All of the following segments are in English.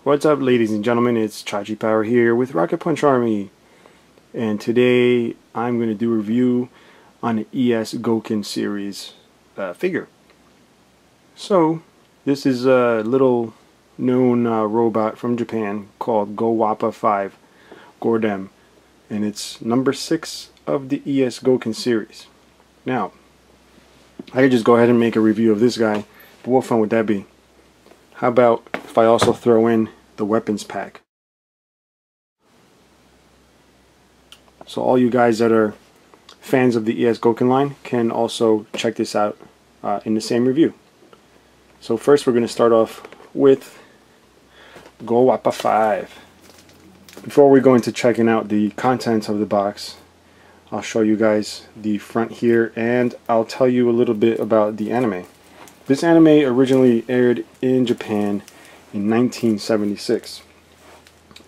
What's up, ladies and gentlemen? It's Chachi Power here with Rocket Punch Army, and today I'm going to do a review on the ES Gokin series figure. So this is a little known robot from Japan called Gowappa 5 Gordam, and it's number 6 of the ES Gokin series. Now, I could just go ahead and make a review of this guy, but what fun would that be? How about if I also throw in the weapons pack? So all you guys that are fans of the ES Gokin line can also check this out in the same review. So first we're going to start off with Gowappa 5. Before we go into checking out the contents of the box, I'll show you guys the front here, and I'll tell you a little bit about the anime. This anime originally aired in Japan in 1976,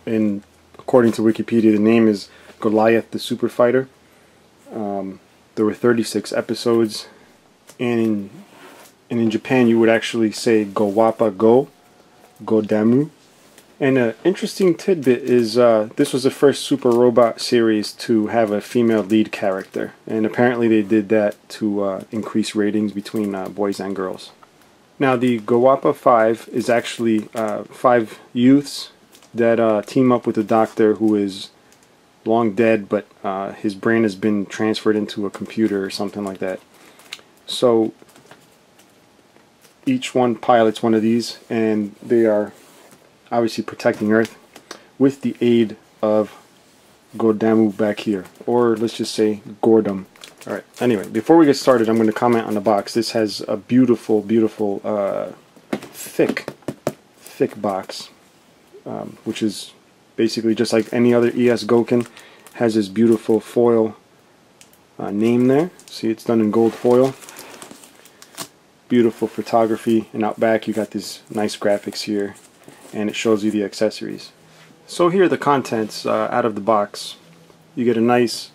and according to Wikipedia, the name is Goliath the Super Fighter. There were 36 episodes, and in Japan you would actually say Gowappa Go, Godamu. And an interesting tidbit is this was the first Super Robot series to have a female lead character, and apparently they did that to increase ratings between boys and girls. Now the Gowappa 5 is actually 5 youths that team up with a doctor who is long dead, but his brain has been transferred into a computer or something like that. So each one pilots one of these, and they are obviously protecting Earth with the aid of Gordamu back here, or let's just say Gordam. Alright, anyway, before we get started, I'm going to comment on the box. This has a beautiful, thick box, which is basically just like any other ES Gokin. Has this beautiful foil name there. See, it's done in gold foil. Beautiful photography, and out back you got these nice graphics here, and it shows you the accessories. So here are the contents out of the box. You get a nice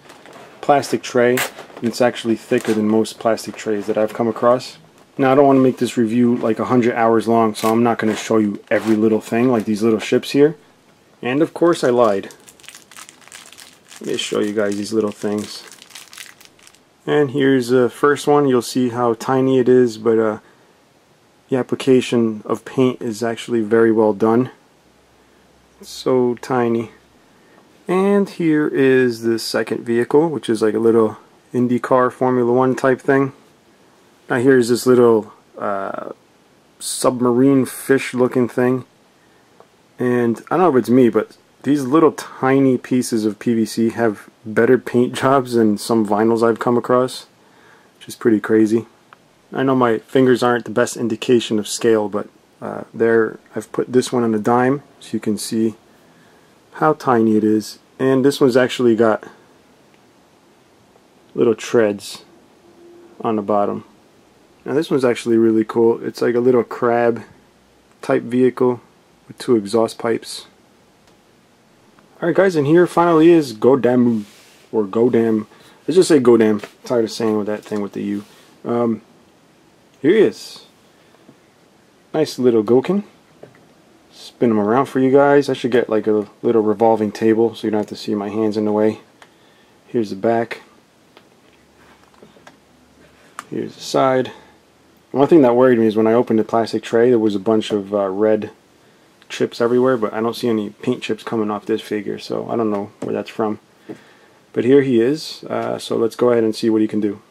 plastic tray, and it's actually thicker than most plastic trays that I've come across. Now I don't want to make this review like 100 hours long, so I'm not going to show you every little thing like these little ships here. And of course I lied. Let me show you guys these little things. And here's the first one. You'll see how tiny it is, but the application of paint is actually very well done. It's so tiny. And here is the second vehicle, which is like a little IndyCar Formula 1 type thing. Now here's this little submarine fish looking thing. And I don't know if it's me, but these little tiny pieces of PVC have better paint jobs than some vinyls I've come across, which is pretty crazy. I know my fingers aren't the best indication of scale, but I've put this one on a dime so you can see how tiny it is. And this one's actually got little treads on the bottom. Now this one's actually really cool. It's like a little crab type vehicle with 2 exhaust pipes. Alright guys, and here finally is Godamu, or Godam. Let's just say Godam. I'm tired of saying with that thing with the U. Here he is. Nice little Gokin. Spin him around for you guys. I should get like a little revolving table so you don't have to see my hands in the way. Here's the back. Here's the side. One thing that worried me is when I opened the plastic tray, there was a bunch of red chips everywhere, but I don't see any paint chips coming off this figure, so I don't know where that's from. But here he is, so let's go ahead and see what he can do.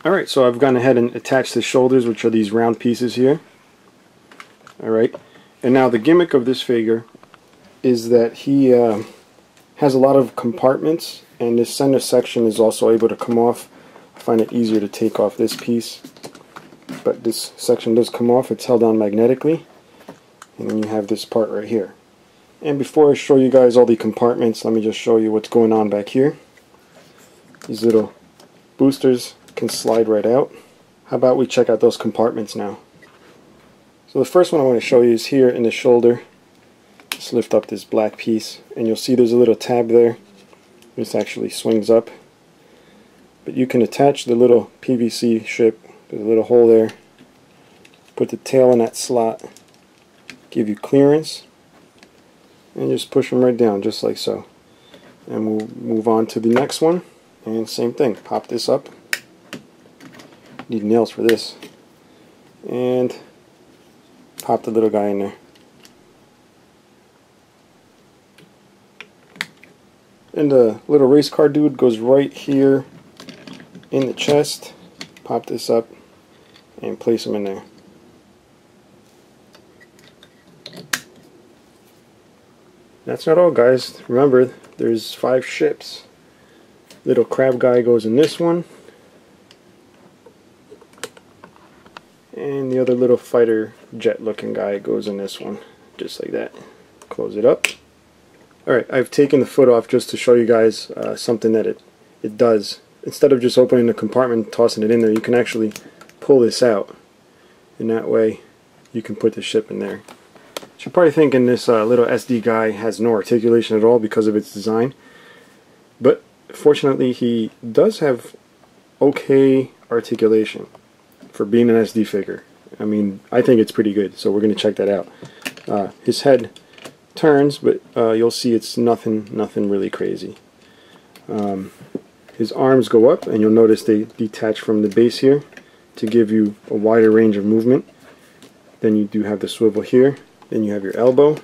Alright, so I've gone ahead and attached the shoulders, which are these round pieces here. Alright, and now the gimmick of this figure is that he has a lot of compartments, and this center section is also able to come off. I find it easier to take off this piece, but this section does come off. It's held on magnetically, and then you have this part right here. And before I show you guys all the compartments, let me just show you what's going on back here. These little boosters can slide right out. How about we check out those compartments now? So the first one I want to show you is here in the shoulder. Just lift up this black piece, and you'll see there's a little tab there. This actually swings up. But you can attach the little PVC ship. There's a little hole there. Put the tail in that slot. Give you clearance. and just push them right down just like so. And we'll move on to the next one, and same thing, pop this up. Need nails for this. And pop the little guy in there. And the little race car dude goes right here in the chest. Pop this up and place him in there. That's not all, guys. Remember, there's 5 ships. Little crab guy goes in this one. And the other little fighter jet looking guy goes in this one. Just like that. Close it up. Alright, I've taken the foot off just to show you guys something that it does. Instead of just opening the compartment and tossing it in there, you can actually pull this out. And that way you can put the ship in there. You're probably thinking this little SD guy has no articulation at all because of its design. But fortunately he does have okay articulation for being an SD figure. I mean, I think it's pretty good, so we're going to check that out. His head turns, but you'll see it's nothing really crazy. His arms go up, and you'll notice they detach from the base here to give you a wider range of movement. Then you do have the swivel here. Then you have your elbow.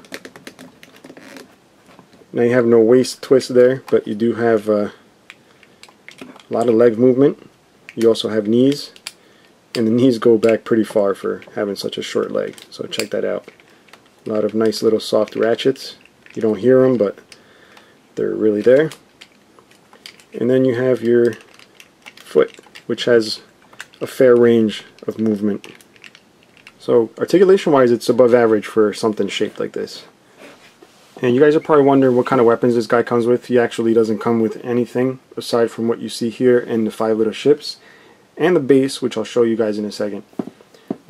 Now you have no waist twist there, but you do have a lot of leg movement. You also have knees, and the knees go back pretty far for having such a short leg, so check that out. A lot of nice little soft ratchets. You don't hear them, but they're really there. And then you have your foot, which has a fair range of movement. So articulation wise, it's above average for something shaped like this. And you guys are probably wondering what kind of weapons this guy comes with. He actually doesn't come with anything aside from what you see here in the 5 little ships and the base, which I'll show you guys in a second.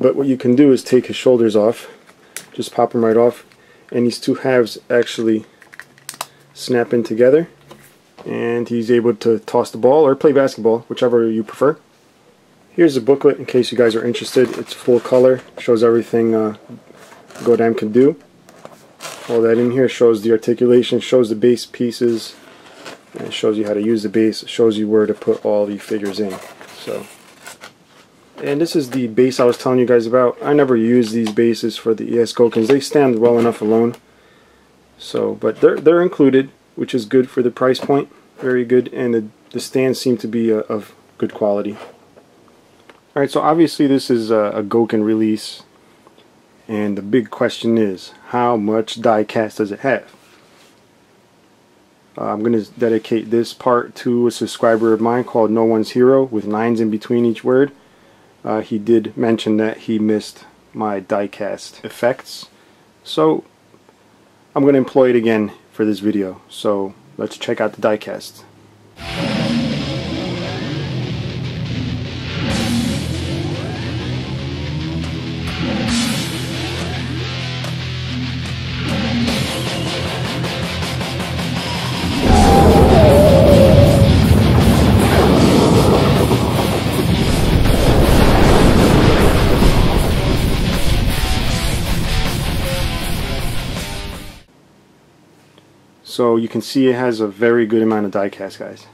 But what you can do is take his shoulders off, just pop them right off, and these 2 halves actually snap in together, and he's able to toss the ball or play basketball, whichever you prefer. Here's the booklet in case you guys are interested. It's full color, shows everything Gordam can do. All that in here shows the articulation, shows the base pieces, and it shows you how to use the base. It shows you where to put all the figures in. And this is the base I was telling you guys about. I never use these bases for the ES Gokins. They stand well enough alone. But they're included, which is good for the price point. Very good, and the stands seem to be of good quality. Alright, so obviously this is a Gokin release, and the big question is, how much die cast does it have? I'm going to dedicate this part to a subscriber of mine called No One's Hero, with 9s in between each word. He did mention that he missed my die cast effects, so I'm going to employ it again for this video. So let's check out the die cast. So you can see it has a very good amount of die cast, guys.